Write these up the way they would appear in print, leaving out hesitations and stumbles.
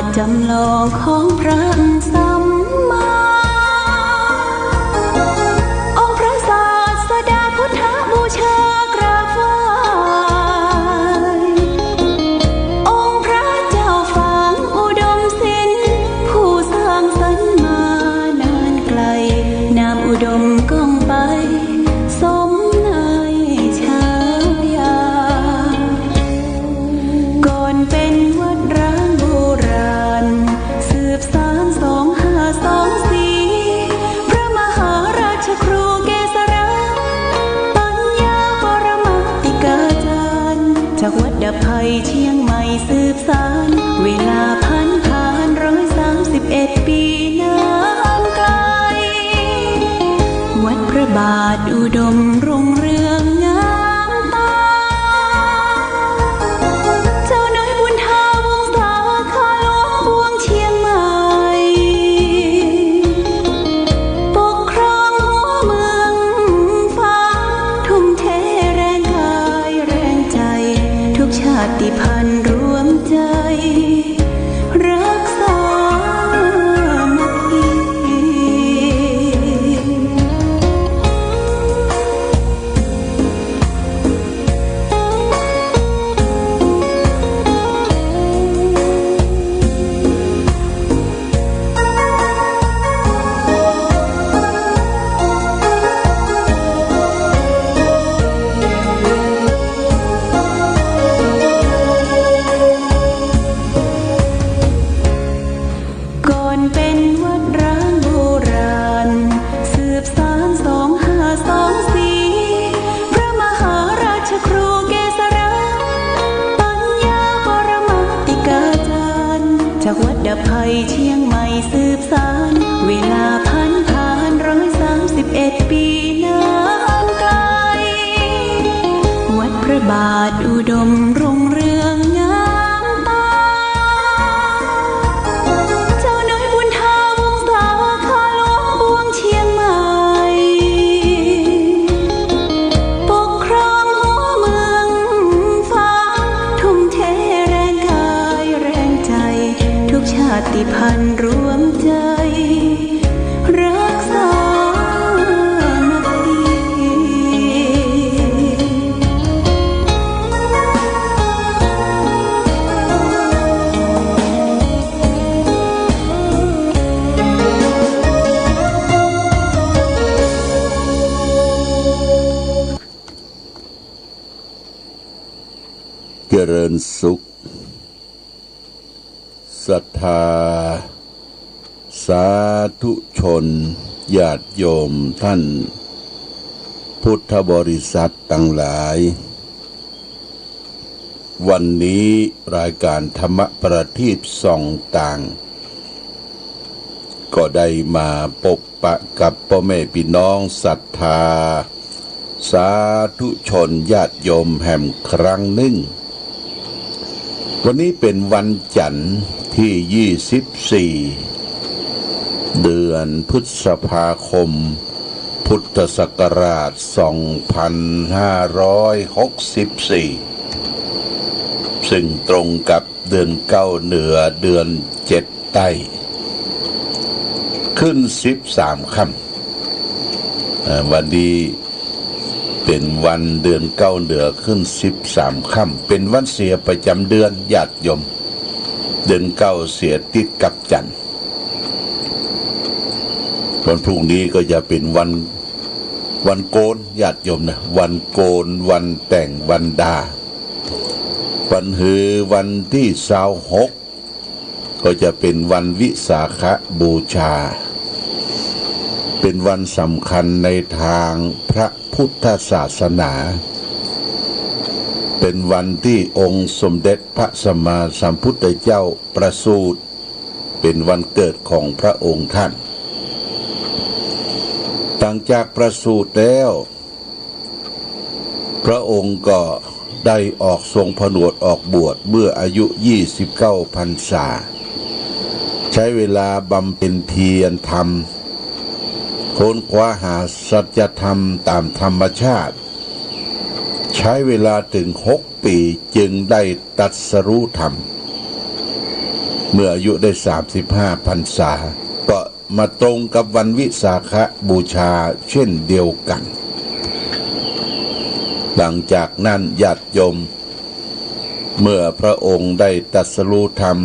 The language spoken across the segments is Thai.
ทจำลองของพระสัมมาองค์พระศาสดาพุทธบูชากราบไหว้องค์พระเจ้าฝางอุดมศิลป์ผู้สร้างสรรค์มานานไกลนามอุดมก้องไปสมในฉายาก่อนเป็นวัดร้างโบราณสืบสาน2524พระมหาราชครูเกษราปัญญาปรมาติกาจารย์จากวัดดับภัยเชียงใหม่สืบสานเวลาผ่าน131 ปีนานไกลวัดพระบาทอุดมรุ่งเรืองงามตาเจ้าน้อยบุญทาวงศาข้าหลวงบวงเชียงใหม่ปกครองหัวเมืองฟ้าทุ่มเทแรงกายแรงใจทุกชาติพันธุ์รวมใจรักษามัคคีก่อนเป็นวัดร้างโบราณสืบสาน2524พระมหาราชครูเกษราปัญญาปรมาติกาจารย์จากวัดดับภัยเชียงใหม่สืบสานเวลาผ่าน131 ปีนานไกลวัดพระบาทอุดมรุ่งเรืองงามตาเจ้าน้อยบุญทาวงศาข้าหลวงบวงเชียงใหม่ปกครองหัวเมืองฟ้าทุ่มเทแรงกายแรงใจทุกชาติพันธุ์รวมใจรักษามัคคีเจริญสุขศรัทธาสาธุชนญาติโยมท่านพุทธบริษัททั้งหลายวันนี้รายการธรรมประทีปส่องต่างก็ได้มาพบปะกับพ่อแม่พี่น้องศรัทธาสาธุชนญาติโยมแห่งครั้งหนึ่งวันนี้เป็นวันจันทร์ที่24เดือนพฤษภาคมพุทธศักราช2564ซึ่งตรงกับเดือน9เหนือเดือน7ใต้ขึ้น13ค่ำวันนี้เป็นวันเดือน9เหนือขึ้น13ค่ำเป็นวันเสียประจำเดือนญาติโยมเดือน9เสียติดกับจันทร์วันพรุ่งนี้ก็จะเป็นวันโกนญาติโยมนะวันโกนวันแต่งวันดาวันฮือวันที่26ก็จะเป็นวันวิสาขบูชาเป็นวันสำคัญในทางพระพุทธศาสนาเป็นวันที่องค์สมเด็จพระสัมมาสัมพุทธเจ้าประสูติเป็นวันเกิดของพระองค์ท่านต่างจากประสูติแล้วพระองค์ก็ได้ออกทรงผนวดออกบวชเมื่ออายุ29 พรรษาใช้เวลาบำเพ็ญเพียรธรรมค้นคว้าหาสัจธรรมตามธรรมชาติใช้เวลาถึง6 ปีจึงได้ตรัสรู้ธรรม เมื่ออายุได้35 พรรษาก็มาตรงกับวันวิสาขบูชาเช่นเดียวกันหลังจากนั้นญาติโยมเมื่อพระองค์ได้ตรัสรู้ธรรม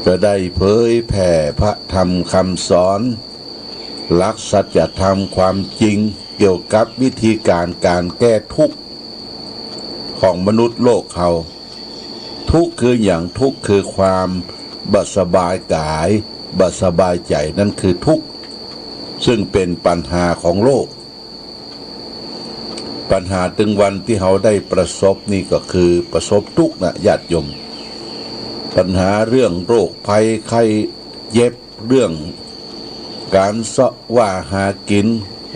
ก็ได้เผยแผ่พระธรรมคำสอนหลักสัจธรรมความจริงเกี่ยวกับวิธีการแก้ทุกข์ของมนุษย์โลกเขาทุกข์คืออย่างทุกข์คือความบ่สบายกายบ่สบายใจนั่นคือทุกข์ซึ่งเป็นปัญหาของโลกปัญหาถึงวันที่เขาได้ประสบนี่ก็คือประสบทุกข์นะญาติโยมปัญหาเรื่องโรคภัยไข้เจ็บเรื่องการเสาะว่าหากิน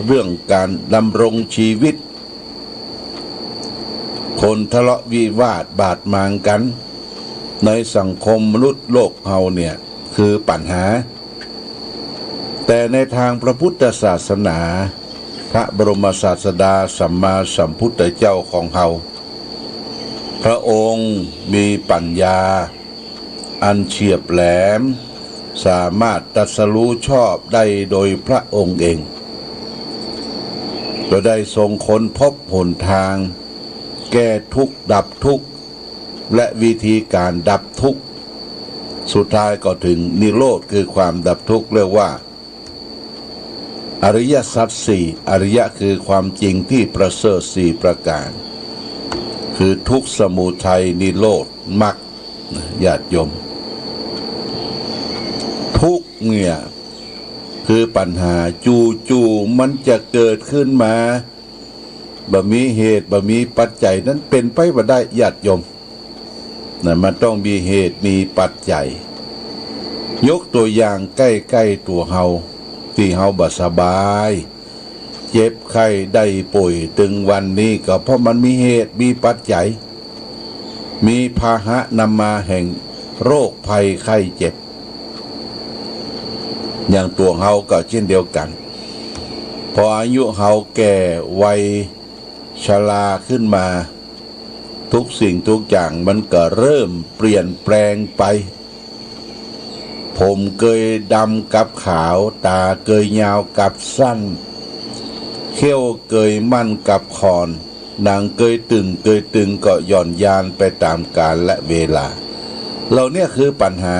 เรื่องการดำรงชีวิตคนทะเลาะวิวาทบาดหมางกันในสังคมมนุษย์โลกเฮาเนี่ยคือปัญหาแต่ในทางพระพุทธศาสนาพระบรมศาสดาสัมมาสัมพุทธเจ้าของเฮาพระองค์มีปัญญาอันเฉียบแหลมสามารถตรัสรู้ชอบได้โดยพระองค์เองก็ได้ทรงค้นพบหนทางแก้ทุกข์ดับทุกข์และวิธีการดับทุกข์สุดท้ายก็ถึงนิโรธคือความดับทุกข์เรียกว่าอริยสัจสี่อริยะคือความจริงที่ประเสริฐสี่ประการคือทุกข์สมุทัยนิโรธมรรคญาติโยมทุกข์เนี่ยคือปัญหาจู่ๆมันจะเกิดขึ้นมาบ่มีเหตุบ่มีปัจจัยนั้นเป็นไปบ่ได้ญาติโยมนะมันต้องมีเหตุมีปัจจัยยกตัวอย่างใกล้ๆตัวเฮาที่เฮาบ่สบายเจ็บไข้ได้ป่วยถึงวันนี้ก็เพราะมันมีเหตุมีปัจจัยมีพาหะนำมาแห่งโรคภัยไข้เจ็บอย่างตัวเฮาก็เช่นเดียวกันพออายุเฮาแก่วัยชราขึ้นมาทุกสิ่งทุกอย่างมันก็เริ่มเปลี่ยนแปลงไปผมเกยดำกับขาวตาเกยยาวกับสั้นเขี้ยวเกยมั่นกับคอนนางเกยตึงก็หย่อนยานไปตามกาลและเวลาเราเนี่ยคือปัญหา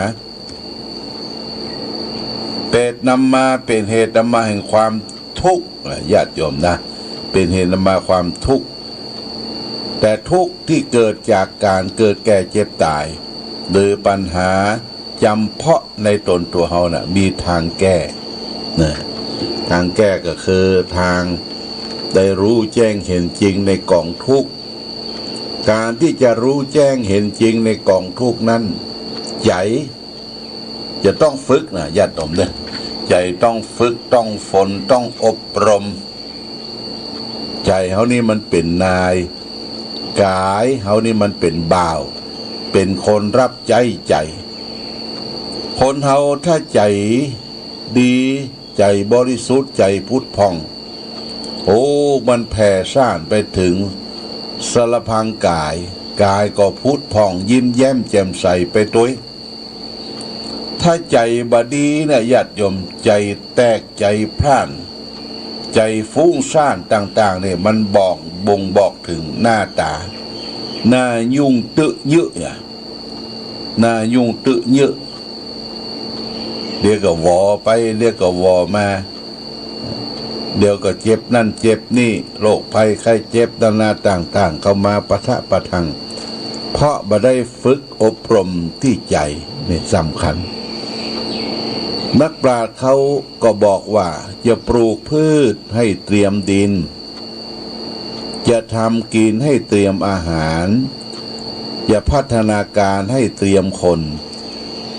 เป็นนำมาเป็นเหตุนำมาแห่งความทุกข์ญาติโยมนะเป็นเหตุนำมาความทุกข์แต่ทุกข์ที่เกิดจากการเกิดแก่เจ็บตายหรือปัญหาจำเพาะในตนตัวเฮาน่ะมีทางแก้นะทางแก้ก็คือทางได้รู้แจ้งเห็นจริงในกองทุกข์การที่จะรู้แจ้งเห็นจริงในกองทุกข์นั้นใจจะต้องฝึกนะญาติโยมเนี่ยใจต้องฝึกต้องฝนต้องอบรมใจเฮานี่มันเป็นนายกายเฮานี่มันเป็นบ่าวเป็นคนรับใจคนเฮาถ้าใจดีใจบริสุทธิ์ใจพุทธผ่องโอ้มันแผ่ซ่านไปถึงสารพังกายก็พุทธผ่องยิ้มแย้มแจ่มใสไปตัวถ้าใจบดีนะญาติโยมใจแตกใจพร่านใจฟุ้งซ่านต่างๆเนี่ยมันบ่งบอกถึงหน้าตาหน้ายุ่งตึเยอะเนี่ยหน้ายุ่งตึเยอะเดี๋ยวก็วอไปเดี๋ยวก็วอมาเดี๋ยวก็เจ็บนั่นเจ็บนี่โรคภัยไข้เจ็บนานาต่างๆเข้ามาปะทะประทังเพราะบ่ได้ฝึกอบรมที่ใจนี่สำคัญนักปราชญ์เขาก็บอกว่าจะปลูกพืชให้เตรียมดินจะทำกินให้เตรียมอาหารอย่าพัฒนาการให้เตรียมคน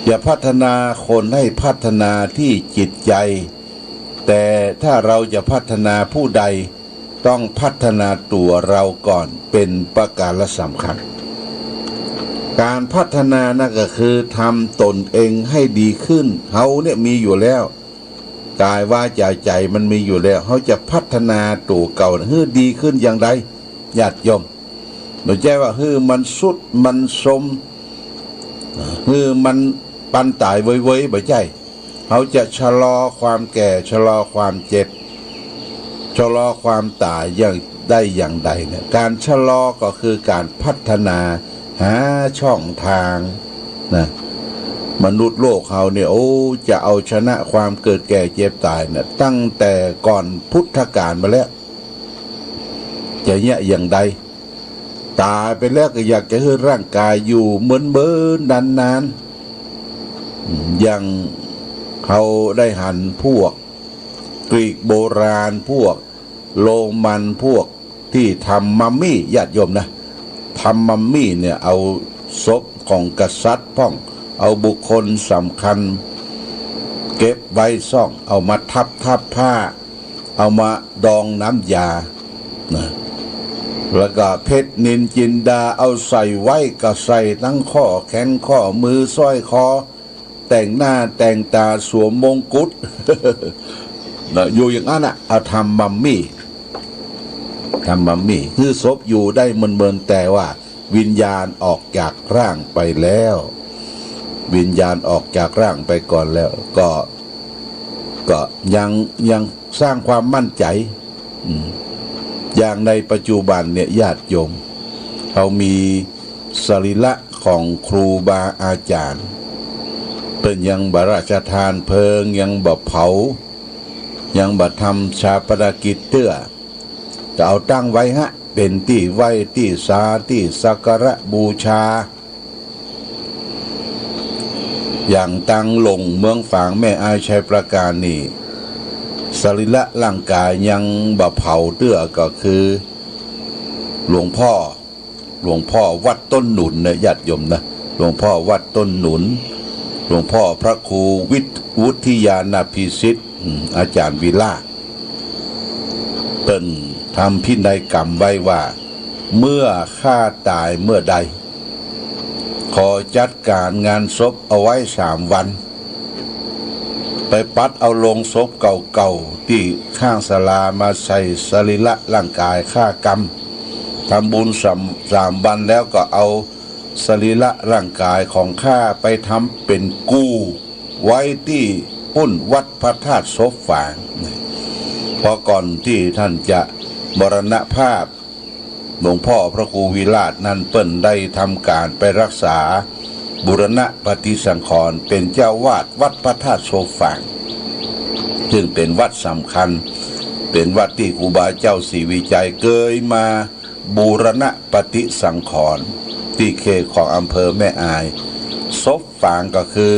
อย่าพัฒนาคนให้พัฒนาที่จิตใจแต่ถ้าเราจะพัฒนาผู้ใดต้องพัฒนาตัวเราก่อนเป็นประการสำคัญการพัฒนานั่นก็คือทำตนเองให้ดีขึ้นเฮาเนี่ยมีอยู่แล้วกายวาจาใจมันมีอยู่แล้วเขาจะพัฒนาตัวเก่าให้ดีขึ้นอย่างไรญาติโยมไม่ใช่ว่ามันสุดมันสมมัน ปันตายเว้ยๆบ่ใช่เขาจะชะลอความแก่ชะลอความเจ็บชะลอความตายอย่างได้อย่างใดเนี่ยการชะลอก็คือการพัฒนาหาช่องทางนะมนุษย์โลกเขาเนี่ยจะเอาชนะความเกิดแก่เจ็บตายเนี่ยตั้งแต่ก่อนพุทธกาลมาแล้วจะเนี่ยอย่างใดตายไปแล้วก็อยากจะให้ร่างกายอยู่เหมือนนานๆอย่างเขาได้หันพวกกรีกโบราณพวกโรมันพวกที่ทำมัมมี่ญาติโยมนะทำมัมมี่เนี่ยเอาศพของกษัตริย์พ่องเอาบุคคลสำคัญเก็บไว้ซ่องเอามาทับผ้าเอามาดองน้ำยานะแล้วก็เพชรนินจินดาเอาใส่ไว้ก็ใส่ทั้งข้อแขนข้อมือสร้อยคอแต่งหน้าแต่งตาสวมมงกุฎ อยู่อย่างนั้นเอาทำมัมมี่คือศพอยู่ได้เมินแต่ว่าวิญญาณออกจากร่างไปแล้ววิญญาณออกจากร่างไปก่อนแล้วก็ยังสร้างความมั่นใจอย่างในปัจจุบันเนี่ยญาติโยมเขามีสรีระของครูบาอาจารย์เป็นยังบราชทานเพลิงยังบ่เผายังบ่ทำชาปนกิจเตื้อจะเอาตั้งไว้เป็นที่ไหว้ที่สาที่สักการะบูชาอย่างตังหลงเมืองฝางแม่อายชัยประการนี่สรีระร่างกายยังบ่เผาเตื้อก็คือหลวงพ่อวัดต้นหนุนนะญาติโยมนะหลวงพ่อวัดต้นหนุนหลวงพ่อพระครูวุฒิยานาภิสิทธิ์อาจารย์วิลาเป็นทำพินัยกรรมไว้ว่าเมื่อข้าตายเมื่อใดขอจัดการงานศพเอาไว้3 วันไปปัดเอาโลงศพเก่าๆที่ข้างศาลามาใส่สรีระร่างกายฆ่ากรรมทำบุญ3 วันแล้วก็เอาสรีระร่างกายของข้าไปทำเป็นกู้ไว้ที่หุ้นวัดพระธาตุศพฝางเพราะก่อนที่ท่านจะมรณภาพหลวงพ่อพระครูวิราชนั้นเปิ้นได้ทำการไปรักษาบูรณะปฏิสังขรณ์เป็นเจ้าวาดวัดพระธาตุศพฝางซึ่งเป็นวัดสำคัญเป็นวัดที่ครูบาเจ้าศรีวิจัยเคยมาบูรณะปฏิสังขรณ์ที่เขตของอำเภอแม่อายศพฝางก็คือ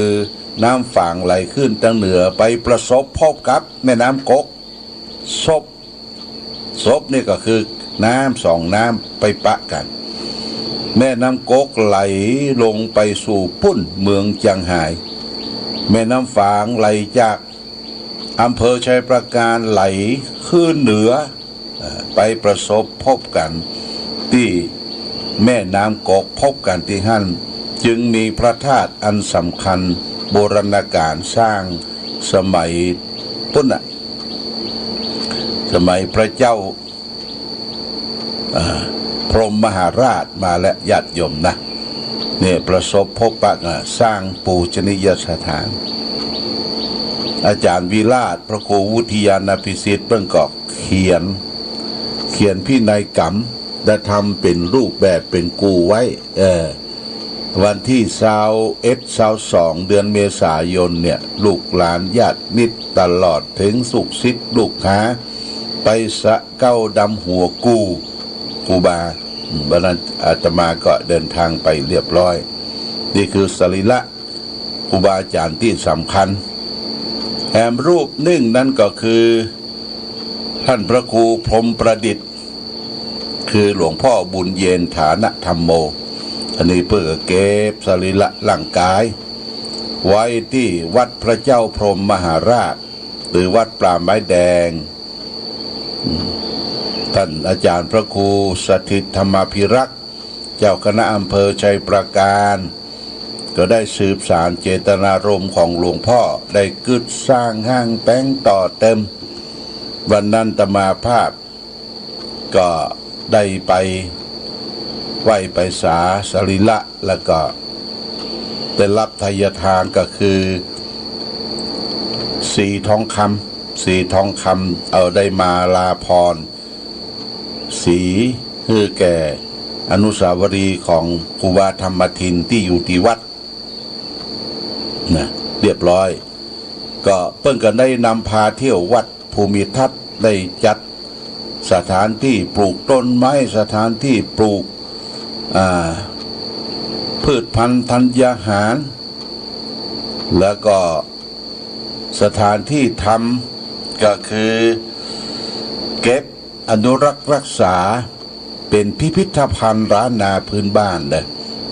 น้ำฝางไหลขึ้นทางเหนือไปประสบพบกับแม่น้ำกกศพนี่ก็คือน้ำ2 น้ำไปปะกันแม่น้ำกกไหลลงไปสู่ปุ้นเมืองจังไห้แม่น้ำฝางไหลจากอำเภอชัยประการไหลขึ้นเหนือไปประสบพบกันที่แม่น้ำกกพบกันที่หั่นจึงมีพระธาตุอันสำคัญโบราณกาลสร้างสมัยปุ้นสมัยพระเจ้าพรหมมหาราชมาและญาติโยมนะเนี่ยประสบพบปะสร้างปูชนียสถานอาจารย์วิราชพระครูวุฒิยานาภิสิทธิ์เพิ่งก็เขียนพินัยกรรมและทำเป็นรูปแบบเป็นกูไว้วันที่22 เดือนเมษายนเนี่ยลูกหลานญาติมิตรตลอดถึงสุขสิทธิ์ลูกค้าไปสะเก้าดำหัวกูครูบาวันนั้นอาตมาก็เดินทางไปเรียบร้อยนี่คือสรีระครูบาอาจารย์ที่สำคัญแถมรูปนึ่งนั้นก็คือท่านพระครูพรหมประดิษฐ์คือหลวงพ่อบุญเย็นฐานะธรรมโมอันนี้เพื่อเก็บสรีระร่างกายไว้ที่วัดพระเจ้าพรหมมหาราชหรือวัดปลาไม้แดงท่านอาจารย์พระครูสถิตธรรมภิรักษ์เจ้าคณะอำเภอชัยประการก็ได้สืบสานเจตนารมณ์ของหลวงพ่อได้กึศสร้างห้างแป้งต่อเต็มวันนั้นตมาภาพก็ได้ไปไหว้ไปสาสรีระแล้วก็ ได้รับทายทานก็คือสีทองคำเอาได้มาลาพรสีคือแก่อนุสาวรีย์ของครูบาธรรมทินที่อยู่ที่วัดนะเรียบร้อยก็เพิ่งกันได้นำพาเที่ยววัดภูมิทัศน์ได้จัดสถานที่ปลูกต้นไม้สถานที่ปลูกพืชพันธุ์ธัญญาหารแล้วก็สถานที่ทำก็คือเก็บอนุรักษ์รักษาเป็นพิพิธภัณฑ์ล้านนาพื้นบ้านเลย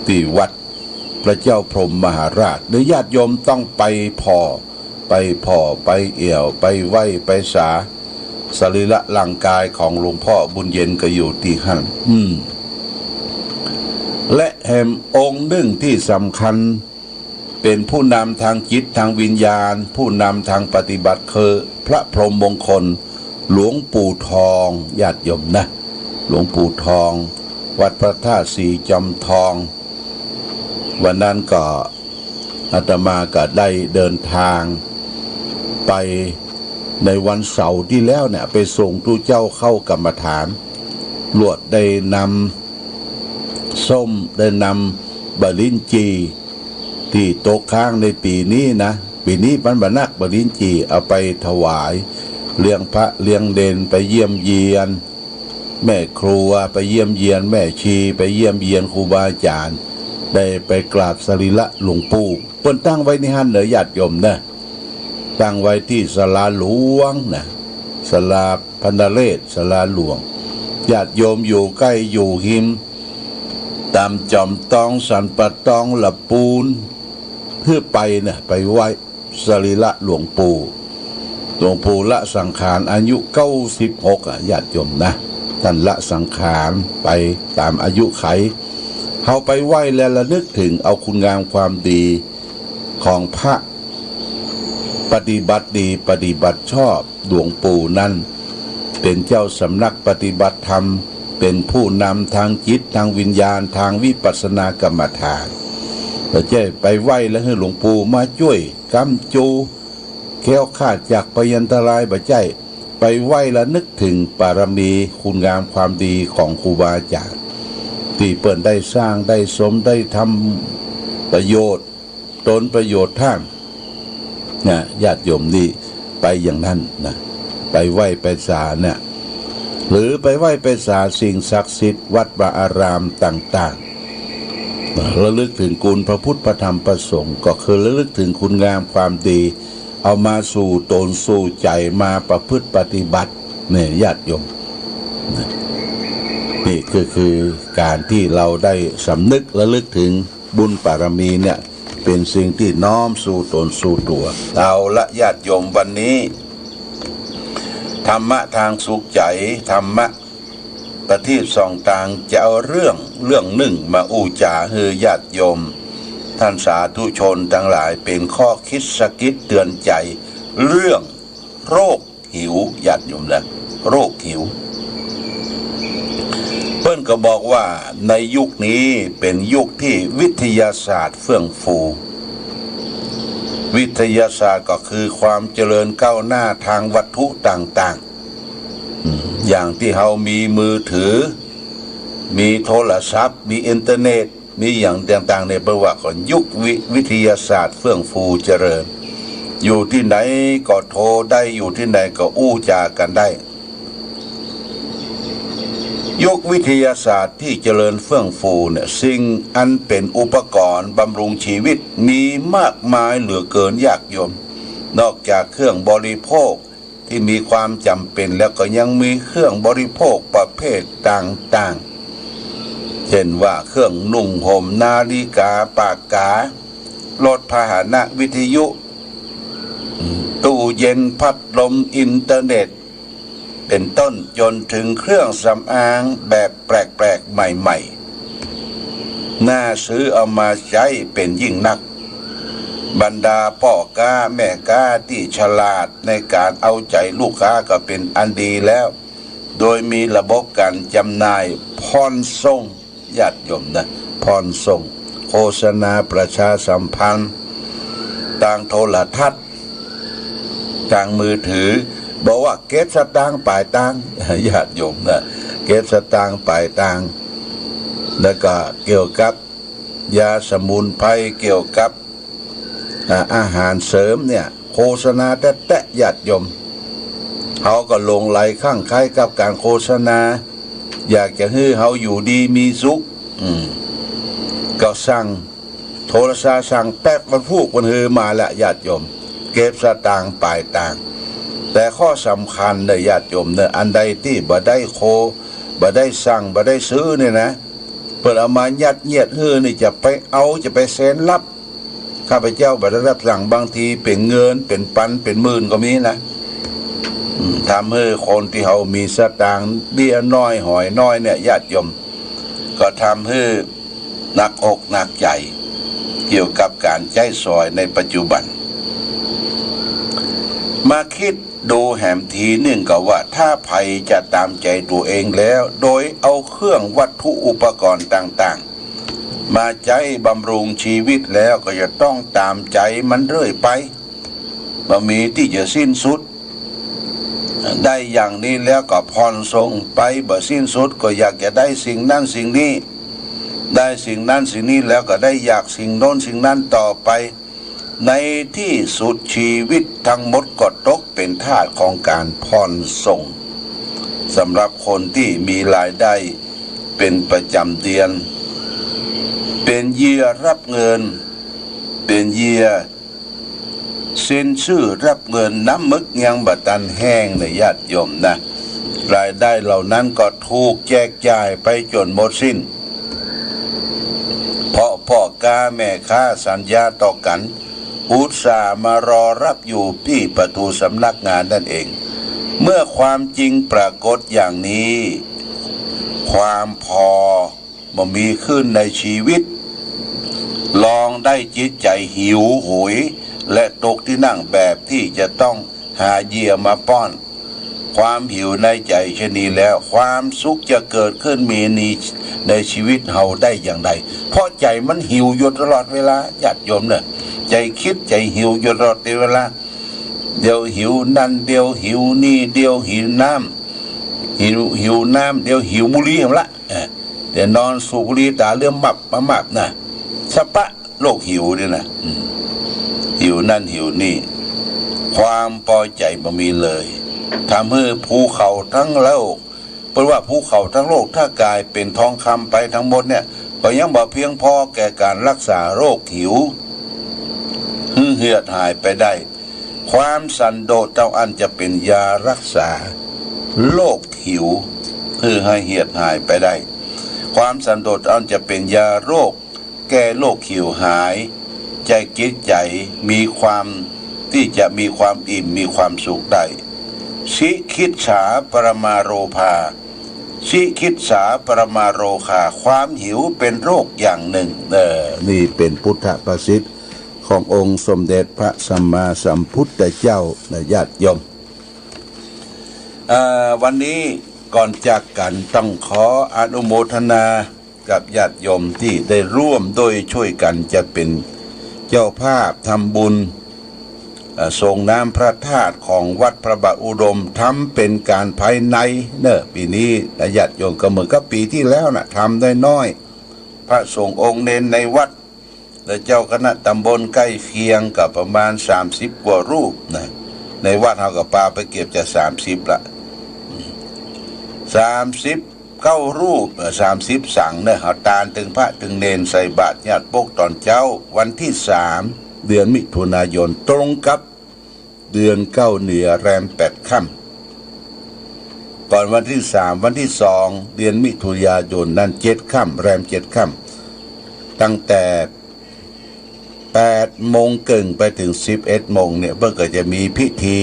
ที่วัดพระเจ้าพรหมมหาราชหรือญาติโยมต้องไปไปเอี่ยวไปไหว้ไปสาสรีระร่างกายของหลวงพ่อบุญเย็นก็อยู่ที่หั่นและแห่งองค์หนึ่งที่สำคัญเป็นผู้นำทางจิตทางวิญญาณผู้นำทางปฏิบัติคือพระพรหมมงคลหลวงปู่ทองญาติโยมนะหลวงปู่ทองวัดพระธาตุสีจอมทองวันนั้นก็อาตมาก็ได้เดินทางไปในวันเสาร์ที่แล้วเนี่ยไปส่งตู้เจ้าเข้ากรรมฐานลวดได้นำส้มได้นำบะลินจีที่ตกค้างในปีนี้นะปีนี้บรรพนักบะลินจีเอาไปถวายเลี้ยงพระเลี้ยงเด่นไปเยี่ยมเยียนแม่ครัวไปเยี่ยมเยียนแม่ชีไปเยี่ยมเยียนครูบาอาจารย์ได้ไปกราบสรีระหลวงปู่เปิ้นตั้งไว้ในหันเด้อญาติโยมนะตั้งไว้ที่ศาลาหลวงนะศาลาพันธเรศศาลาหลวงญาติโยมอยู่ใกล้อยู่หิมตามจอมตองสันปะตองละปูนเพื่อไปนะไปไหว้สรีระหลวงปู่ละสังขารอายุ96ญาติโยมนะท่านละสังขารไปตามอายุไขเขาไปไหว้และระลึกถึงเอาคุณงามความดีของพระปฏิบัติดีปฏิบัติชอบหลวงปู่นั้นเป็นเจ้าสำนักปฏิบัติธรรมเป็นผู้นำทางจิตทางวิญญาณทางวิปัสสนากรรมฐานเราจะไปไหว้และให้หลวงปู่มาช่วยกำจูแคล้วคลาดจากพยันตรายบ่ใจไปไหว้และนึกถึงบารมีคุณงามความดีของครูบาอาจารย์ที่เปิดได้สร้างได้สมได้ทำประโยชน์ตนประโยชน์ท่านนะญาติโยมนี่ไปอย่างนั้นนะไปไหว้ไปศาลเนี่ยหรือไปไหว้ไปศาลสิ่งศักดิ์สิทธิ์วัดวาอารามต่างๆระลึกถึงคุณพระพุทธพระธรรมพระสงฆ์ก็คือระลึกถึงคุณงามความดีเอามาสู่ตนสู่ใจมาประพฤติปฏิบัติเนี่ยญาติโยมนี่คือการที่เราได้สำนึกระลึกถึงบุญบารมีเนี่ยเป็นสิ่งที่น้อมสู่ตนสู่ตัวเอาละญาติโยมวันนี้ธรรมะทางสุขใจธรรมะประทีปส่องต่างจะเอาเรื่องหนึ่งมาอู้จาให้ญาติโยมท่านสาธุชนทั้งหลายเป็นข้อคิดสะกิดเตือนใจเรื่องโรคหิวญาติโยมนะโรคหิวเพิ่นก็บอกว่าในยุคนี้เป็นยุคที่วิทยาศาสตร์เฟื่องฟูวิทยาศาสตร์ก็คือความเจริญก้าวหน้าทางวัตถุต่างๆอย่างที่เรามีมือถือมีโทรศัพท์มีอินเทอร์เน็ตมีอย่างต่างๆในประวัติของยุควิทยาศาสตร์เฟื่องฟูเจริญอยู่ที่ไหนก็โทรได้อยู่ที่ไหนก็อู้จากันได้ยุควิทยาศาสตร์ที่เจริญเฟื่องฟูเนี่ยสิ่งอันเป็นอุปกรณ์บำรุงชีวิตมีมากมายเหลือเกินญาติโยมนอกจากเครื่องบริโภคที่มีความจำเป็นแล้วก็ยังมีเครื่องบริโภคประเภทต่างๆเช่นว่าเครื่องนุ่งห่มนาฬิกาปากการถพาหนะวิทยุตู้เย็นพัดลมอินเทอร์เน็ตเป็นต้นจนถึงเครื่องสำอางแบบแปลกๆใหม่ๆน่าซื้อเอามาใช้เป็นยิ่งนักบรรดาพ่อค้าแม่ค้าที่ฉลาดในการเอาใจลูกค้าก็เป็นอันดีแล้วโดยมีระบบการจำหน่ายผ่อนส่งญาติโยมนะผ่อนส่ง โฆษณาประชาสัมพันธ์ต่างโทรทัศน์ต่างมือถือบอกว่าเก็บสตางค์ปลายตังค์ญาติโยมนะเก็บสตางค์ปลายตังค์แล้วก็เกี่ยวกับยาสมุนไพรเกี่ยวกับอาหารเสริมเนี่ยโฆษณาแตะญาติโยมเขาก็ลงไหลข้างใครกับการโฆษณาอยากจะให้เขาอยู่ดีมีสุขก็สั่งโทรศัพท์สั่งแป๊บมันพูกมันฮือมาละญาติโยมเก็บสตางค์ปลายตังค์แต่ข้อสำคัญเนี่ยญาติโยมเนี่ยอันใดที่บ่ได้บ่ได้สั่งบ่ได้ซื้อเนี่ยนะเปิดเอามายัดเยียดฮือนี่จะไปเอาจะไปเซ็นรับข้าพเจ้าบ่ได้รับสั่งบางทีเป็นเงินเป็นพันเป็นหมื่นก็มีนะทำให้คนที่เขามีสตางค์เบี้ยน้อยหอยน้อยเนี่ยญาติโยมก็ทำให้หนักอกหนักใจเกี่ยวกับการใช้สอยในปัจจุบันมาคิดดูแหมทีหนึ่งก็ว่าถ้าภัยจะตามใจตัวเองแล้วโดยเอาเครื่องวัตถุอุปกรณ์ต่างๆมาใช้บำรุงชีวิตแล้วก็จะต้องตามใจมันเรื่อยไปบ่มีที่จะสิ้นสุดได้อย่างนี้แล้วก็ผ่อนส่งไปบ่สิ้นสุดก็อยากจะได้สิ่งนั้นสิ่งนี้ได้สิ่งนั้นสิ่งนี้แล้วก็ได้อยากสิ่งโน้นสิ่งนั้นต่อไปในที่สุดชีวิตทั้งหมดก็ตกเป็นทาสของการผ่อนส่งสำหรับคนที่มีรายได้เป็นประจำเดือนเป็นเหยื่อรับเงินเป็นเหยื่อเซ็นชื่อรับเงินน้ำมึกยังบัตันแห้งในญาติโยมนะรายได้เหล่านั้นก็ถูกแจกจ่ายไปจนหมดสิ้นเพราะพ่อกาแม่ค้าสัญญาต่อกันอุตส่าห์มารอรับอยู่ที่ประตูสำนักงานนั่นเองเมื่อความจริงปรากฏอย่างนี้ความพอบ่มีขึ้นในชีวิตลองได้จิตใจหิวโหยและตกที่นั่งแบบที่จะต้องหาเหยื่อมาป้อนความหิวในใจชนีแล้วความสุขจะเกิดขึ้นมีในชีวิตเฮาได้อย่างไรเพราะใจมันหิวอยู่ตลอดเวลาญาติโยมเนี่ยใจคิดใจหิวอยู่ตลอดเวลาเดี๋ยวหิวนั่นเดี๋ยวหิวนี่เดี๋ยวหิวน้ำหิวน้ำเดี๋ยวหิวบุหรี่ละเดี๋ยวนอนสูบบุหรี่ตาเลื่อมมับนะสปะโรคหิวเนี่ยนะหิวนั่นหิวนี่ความพอใจบ่มีเลยทำให้ภูเขาทั้งโลกเพราะว่าภูเขาทั้งโลกถ้ากลายเป็นทองคำไปทั้งหมดเนี่ยก็ยังบ่เพียงพอแก่การรักษาโรคหิวเหือดหายไปได้ความสันโดษเจ้าอันจะเป็นยารักษาโรคหิวให้เหือดหายไปได้ความสันโดษอันจะเป็นยาโรคแก้โรคหิวหายใจจิตใจมีความที่จะมีความอิ่มมีความสุขได้สิคิดฉาปรมาโรภาสิคิดฉาปรมาโรคาความหิวเป็นโรคอย่างหนึ่งนี่เป็นพุทธประสิทธิ์ขององค์สมเด็จพระสัมมาสัมพุทธเจ้าญาติโยมวันนี้ก่อนจากกันต้องขออนุโมทนากับญาติโยมที่ได้ร่วมโดยช่วยกันจะเป็นเจ้าภาพทำบุญส่งน้ำพระธาตุของวัดพระบาทอุดมทำเป็นการภายในปีนี้ญาติโยมก็เหมือนกับปีที่แล้วนะทำได้น้อยพระสงฆ์องค์เนนในวัดและเจ้าคณะตำบลใกล้เคียงกับประมาณ30 กว่ารูปนะในวัดเฮากับปาไปเก็บจะ30ละ39 รูป30 สั่งเนี่ยเขาตาลถึงพระถึงเนนใส่บาตรญาติปกตอนเจ้าวันที่3 เดือนมิถุนายนตรงกับเดือน9เหนือแรม8 ค่ำก่อนวันที่3วันที่2เดือนมิถุนายนนั้น7 ค่ำแรม7 ค่ำตั้งแต่8 โมงครึ่งไปถึง11 โมงเนี่ยเพื่อก็จะมีพิธี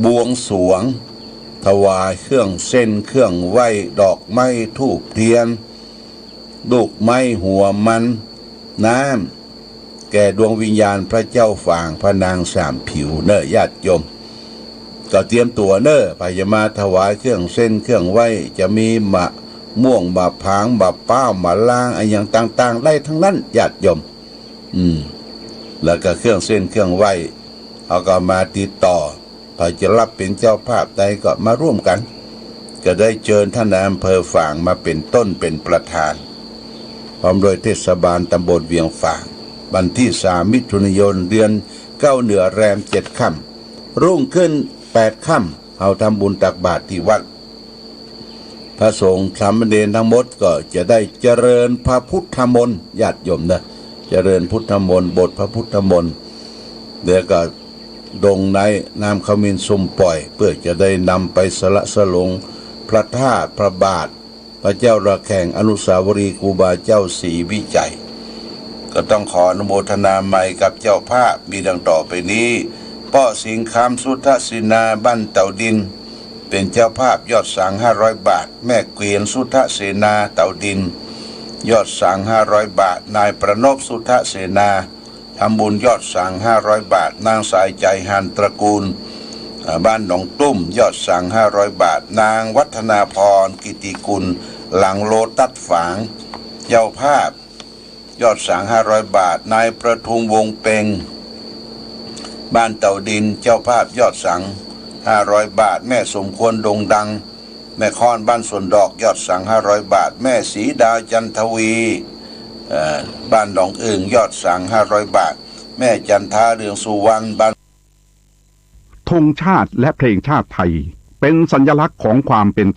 บวงสรวงถวายเครื่องเส้นเครื่องไหว้ดอกไม้ธูปเทียนลูกไม้หัวมันน้ำแก่ดวงวิญญาณพระเจ้าฝ่างพระนางสามผิวญาติโยมก็เตรียมตัวไปจะมาถวายเครื่องเส้นเครื่องไหว้จะมี ม่วงบาพางบาเป้ามาล่างอะไรอย่างต่างๆได้ทั้งนั้นญาติโยมแล้วก็เครื่องเส้นเครื่องไหว้เขาก็มาติดต่อพอจะรับเป็นเจ้าภาพใดก็มาร่วมกันก็ได้เชิญท่านนายอำเภอฝางมาเป็นต้นเป็นประธานพร้อมโดยเทศบาลตำบลเวียงฝางวันที่3 มิถุนายนเดือน9 เหนือแรม7 ค่ำรุ่งขึ้น8 ค่ำเอาทำบุญตักบาตรที่วัดพระสงฆ์สามเณรทั้งหมดก็จะได้เจริญพระพุทธมนต์ญาติโยมนะเจริญพุทธมนต์บทพระพุทธมนต์เดี๋ยวก็ดงในน้ำขมิ้นสุ่มปล่อยเพื่อจะได้นำไปสละสลงพระธาตุพระบาทพระเจ้าระแข่งอนุสาวรีย์ครูบาเจ้าศรีวิจัยก็ต้องขออนุโมทนาใหม่กับเจ้าภาพมีดังต่อไปนี้ป้อสิงคำสุทธศินาบ้านเต่าดินเป็นเจ้าภาพยอดสั่ง500 บาทแม่เกวียนสุทธเสนาเต่าดินยอดสั่ง500 บาทนายประนพสุทธเสนาทำบุญยอดสั่ง500 บาทนางสายใจหันตระกูลบ้านหนองตุ้มยอดสั่ง500 บาทนางวัฒนาพรกิติกุลหลังโลตัสฝางเจ้าภาพยอดสั่ง500 บาทนายประทุมวงเปงบ้านเต่าดินเจ้าภาพยอดสั่ง500 บาทแม่สมควรดงดังแม่ค้อนบ้านสวนดอกยอดสั่ง500 บาทแม่ศรีดาจันทวีบ้านหนองอึ่งยอดสั่ง500 บาทแม่จันทาเรืองสุวรรณบ้านธงชาติและเพลงชาติไทยเป็นสัญลักษณ์ของความเป็น